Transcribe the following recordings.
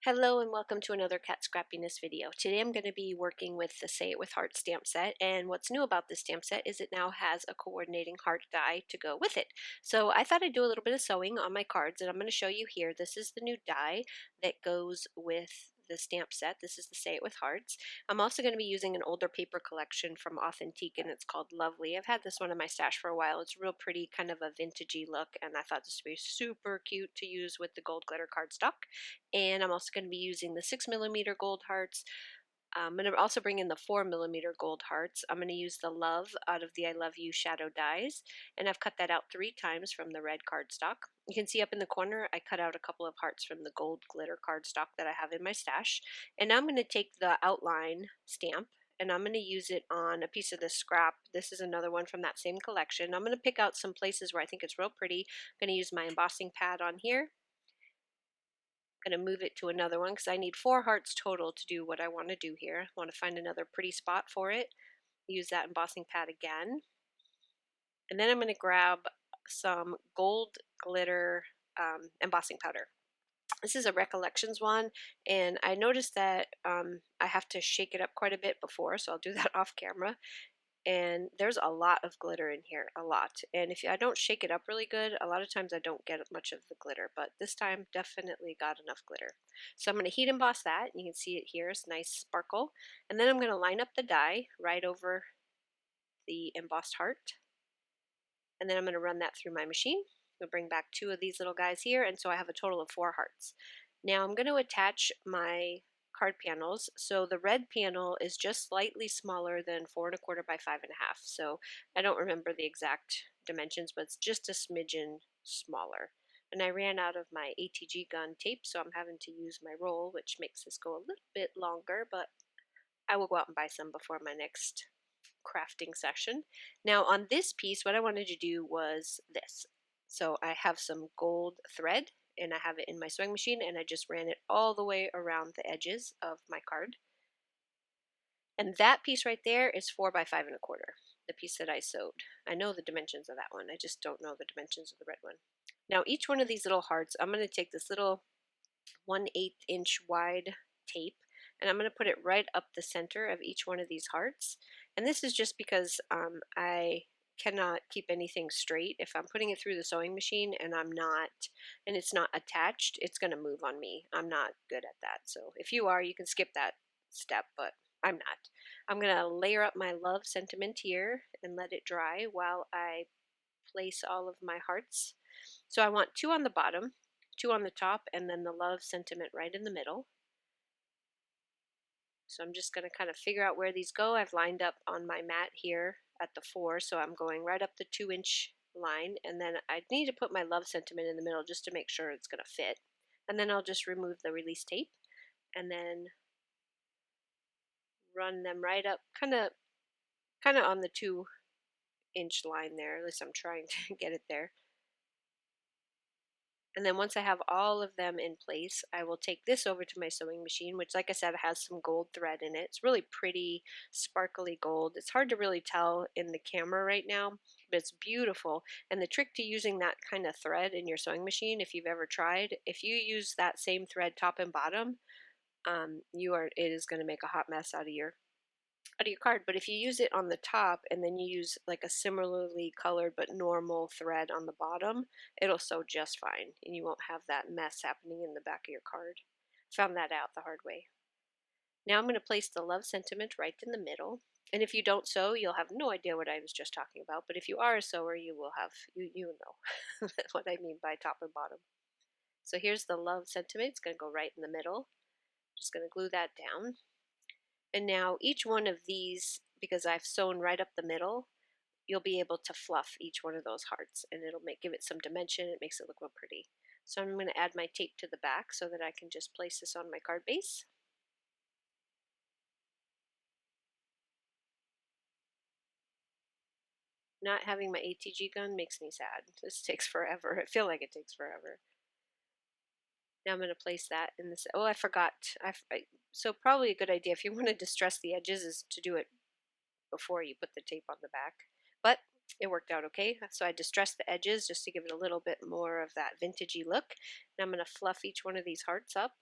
Hello and welcome to another Kat Scrappiness video. Today I'm going to be working with the Say It With Heart stamp set, and what's new about this stamp set is it now has a coordinating heart die to go with it. So I thought I'd do a little bit of sewing on my cards, and I'm going to show you here. This is the new die that goes with the stamp set. This is the Say It With Hearts. I'm also going to be using an older paper collection from Authentique, and it's called Lovely. I've had this one in my stash for a while. It's real pretty, kind of a vintagey look, and I thought this would be super cute to use with the gold glitter cardstock. And I'm also going to be using the 6mm gold hearts. I'm going to also bring in the 4mm gold hearts. I'm going to use the Love out of the I Love You shadow dies, and I've cut that out 3 times from the red cardstock. You can see up in the corner I cut out a couple of hearts from the gold glitter cardstock that I have in my stash. And now I'm going to take the outline stamp and I'm going to use it on a piece of this scrap. This is another one from that same collection. I'm going to pick out some places where I think it's real pretty. I'm going to use my embossing pad on here. I'm going to move it to another one because I need 4 hearts total to do what I want to do here. I want to find another pretty spot for it. Use that embossing pad again. And then I'm going to grab some gold glitter embossing powder. This is a Recollections one, and I noticed that I have to shake it up quite a bit before, so I'll do that off camera. And there's a lot of glitter in here, a lot. And if I don't shake it up really good, a lot of times I don't get much of the glitter, but this time definitely got enough glitter. So I'm going to heat emboss that. You can see it here, it's nice sparkle. And then I'm going to line up the die right over the embossed heart. And then I'm going to run that through my machine. I'm going to bring back 2 of these little guys here, and so I have a total of 4 hearts. Now I'm going to attach my card panels. So the red panel is just slightly smaller than 4 1/4 by 5 1/2. So I don't remember the exact dimensions, but it's just a smidgen smaller. And I ran out of my ATG gun tape, so I'm having to use my roll, which makes this go a little bit longer, but I will go out and buy some before my next crafting session. Now on this piece, what I wanted to do was this. So I have some gold thread and I have it in my sewing machine, and I just ran it all the way around the edges of my card. And that piece right there is 4 by 5 1/4, the piece that I sewed. I know the dimensions of that one, I just don't know the dimensions of the red one. Now each one of these little hearts, I'm going to take this little 1/8 inch wide tape, and I'm going to put it right up the center of each one of these hearts. And this is just because I cannot keep anything straight. If I'm putting it through the sewing machine and it's not attached, it's going to move on me. I'm not good at that. So if you are, you can skip that step, but I'm not. I'm going to layer up my love sentiment here and let it dry while I place all of my hearts. So I want 2 on the bottom, 2 on the top, and then the love sentiment right in the middle. So I'm just going to kind of figure out where these go. I've lined up on my mat here at the 4, so I'm going right up the 2-inch line, and then I need to put my love sentiment in the middle just to make sure it's going to fit. And then I'll just remove the release tape and then run them right up, kind of on the 2-inch line there. At least I'm trying to get it there. And then once I have all of them in place, I will take this over to my sewing machine, which, like I said, has some gold thread in it. It's really pretty, sparkly gold. It's hard to really tell in the camera right now, but it's beautiful. And the trick to using that kind of thread in your sewing machine, if you've ever tried, if you use that same thread top and bottom, it is going to make a hot mess out of your card. But if you use it on the top and then you use like a similarly colored but normal thread on the bottom, it'll sew just fine and you won't have that mess happening in the back of your card. Found that out the hard way. Now I'm going to place the love sentiment right in the middle. And if you don't sew, you'll have no idea what I was just talking about. But if you are a sewer, you will have, you know what I mean by top and bottom. So here's the love sentiment. It's going to go right in the middle. Just going to glue that down. And now each one of these, because I've sewn right up the middle, you'll be able to fluff each one of those hearts and it'll give it some dimension. It makes it look real pretty. So I'm going to add my tape to the back so that I can just place this on my card base. Not having my ATG gun makes me sad. This takes forever. I feel like it takes forever. Now I'm going to place that in this. Oh, I forgot. So probably a good idea if you want to distress the edges is to do it before you put the tape on the back. But it worked out okay. So I distressed the edges just to give it a little bit more of that vintagey look. And I'm going to fluff each one of these hearts up.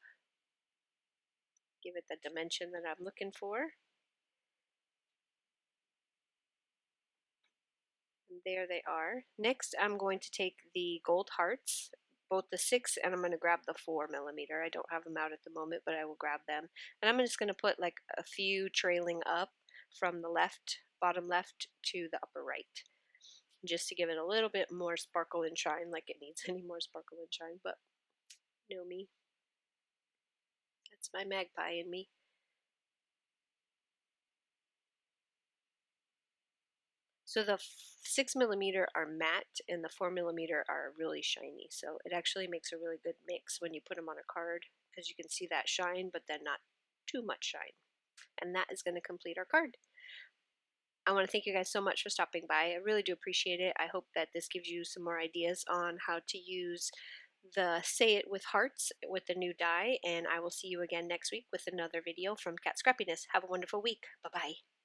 give it the dimension that I'm looking for. And there they are. Next, I'm going to take the gold hearts, both the 6 and I'm going to grab the 4mm. I don't have them out at the moment, but I will grab them. And I'm just going to put like a few trailing up from the left, bottom left to the upper right, just to give it a little bit more sparkle and shine, like it needs any more sparkle and shine, but know me. That's my magpie in me. So the 6mm are matte and the 4mm are really shiny. So it actually makes a really good mix when you put them on a card, because you can see that shine, but then not too much shine. And that is going to complete our card. I want to thank you guys so much for stopping by. I really do appreciate it. I hope that this gives you some more ideas on how to use the Say It with Hearts with the new die, and I will see you again next week with another video from Kat Scrappiness. Have a wonderful week. Bye-bye.